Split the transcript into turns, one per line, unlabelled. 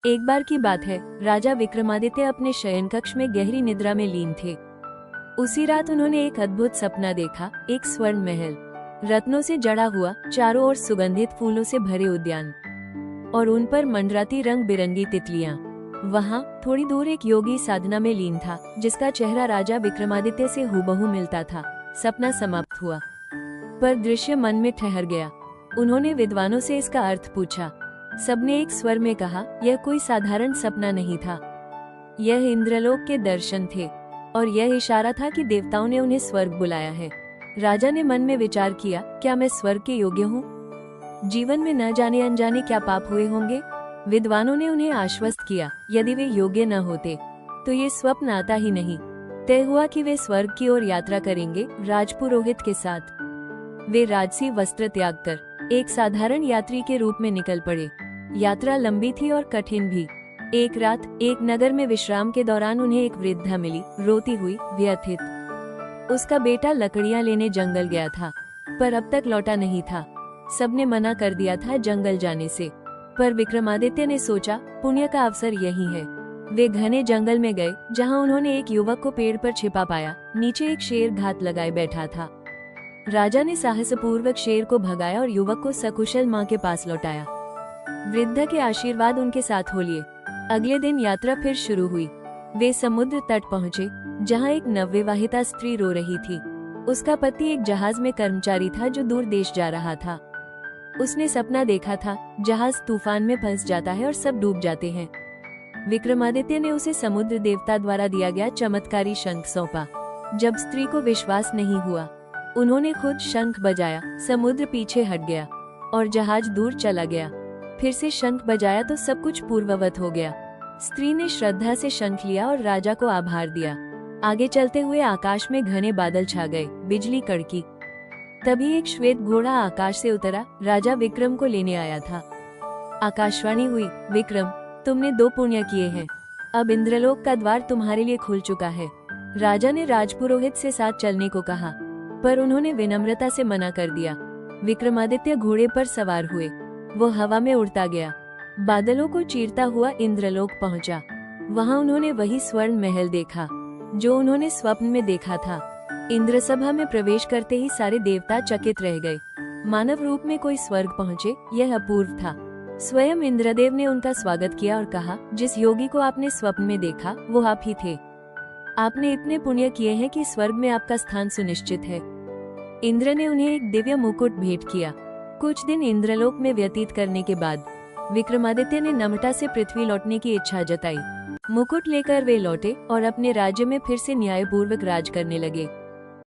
एक बार की बात है, राजा विक्रमादित्य अपने शयन कक्ष में गहरी निद्रा में लीन थे। उसी रात उन्होंने एक अद्भुत सपना देखा। एक स्वर्ण महल, रत्नों से जड़ा हुआ, चारों ओर सुगंधित फूलों से भरे उद्यान और उन पर मंडराती रंग बिरंगी तितलियां। वहां थोड़ी दूर एक योगी साधना में लीन था, जिसका चेहरा राजा विक्रमादित्य से हूबहू मिलता था। सपना समाप्त हुआ, पर दृश्य मन में ठहर गया। उन्होंने विद्वानों से इसका अर्थ पूछा। सबने एक स्वर में कहा, यह कोई साधारण सपना नहीं था, यह इंद्रलोक के दर्शन थे और यह इशारा था कि देवताओं ने उन्हें स्वर्ग बुलाया है। राजा ने मन में विचार किया, क्या मैं स्वर्ग के योग्य हूँ? जीवन में न जाने अनजाने क्या पाप हुए होंगे? विद्वानों ने उन्हें आश्वस्त किया, यदि वे योग्य न होते तो ये स्वप्न आता ही नहीं। तय हुआ कि वे स्वर्ग की ओर यात्रा करेंगे, राजपुरोहित के साथ। वे राजसी वस्त्र त्याग कर एक साधारण यात्री के रूप में निकल पड़े। यात्रा लंबी थी और कठिन भी। एक रात एक नगर में विश्राम के दौरान उन्हें एक वृद्धा मिली, रोती हुई, व्यथित। उसका बेटा लकड़ियां लेने जंगल गया था, पर अब तक लौटा नहीं था। सबने मना कर दिया था जंगल जाने से, पर विक्रमादित्य ने सोचा, पुण्य का अवसर यही है। वे घने जंगल में गए, जहां उन्होंने एक युवक को पेड़ पर छिपा पाया। नीचे एक शेर घात लगाए बैठा था। राजा ने साहसपूर्वक शेर को भगाया और युवक को सकुशल मां के पास लौटाया। वृद्ध के आशीर्वाद उनके साथ हो लिए। अगले दिन यात्रा फिर शुरू हुई। वे समुद्र तट पहुँचे, जहाँ एक नवविवाहिता स्त्री रो रही थी। उसका पति एक जहाज में कर्मचारी था जो दूर देश जा रहा था। उसने सपना देखा था, जहाज तूफान में फंस जाता है और सब डूब जाते हैं। विक्रमादित्य ने उसे समुद्र देवता द्वारा दिया गया चमत्कारी शंख सौंपा। जब स्त्री को विश्वास नहीं हुआ, उन्होंने खुद शंख बजाया। समुद्र पीछे हट गया और जहाज दूर चला गया। फिर से शंख बजाया तो सब कुछ पूर्ववत हो गया। स्त्री ने श्रद्धा से शंख लिया और राजा को आभार दिया। आगे चलते हुए आकाश में घने बादल छा गए, बिजली कड़की। तभी एक श्वेत घोड़ा आकाश से उतरा, राजा विक्रम को लेने आया था। आकाशवाणी हुई, विक्रम, तुमने 2 पुण्य किए हैं। अब इंद्रलोक का द्वार तुम्हारे लिए खुल चुका है। राजा ने राजपुरोहित से साथ चलने को कहा, पर उन्होंने विनम्रता से मना कर दिया। विक्रमादित्य घोड़े पर सवार हुए। वो हवा में उड़ता गया, बादलों को चीरता हुआ इंद्रलोक पहुंचा। वहां उन्होंने वही स्वर्ण महल देखा जो उन्होंने स्वप्न में देखा था। इंद्रसभा में प्रवेश करते ही सारे देवता चकित रह गए। मानव रूप में कोई स्वर्ग पहुंचे, यह अपूर्व था। स्वयं इंद्रदेव ने उनका स्वागत किया और कहा, जिस योगी को आपने स्वप्न में देखा वो आप ही थे। आपने इतने पुण्य किए हैं कि स्वर्ग में आपका स्थान सुनिश्चित है। इंद्र ने उन्हें एक दिव्य मुकुट भेंट किया। कुछ दिन इंद्रलोक में व्यतीत करने के बाद विक्रमादित्य ने नम्रता से पृथ्वी लौटने की इच्छा जताई। मुकुट लेकर वे लौटे और अपने राज्य में फिर से न्यायपूर्वक राज करने लगे।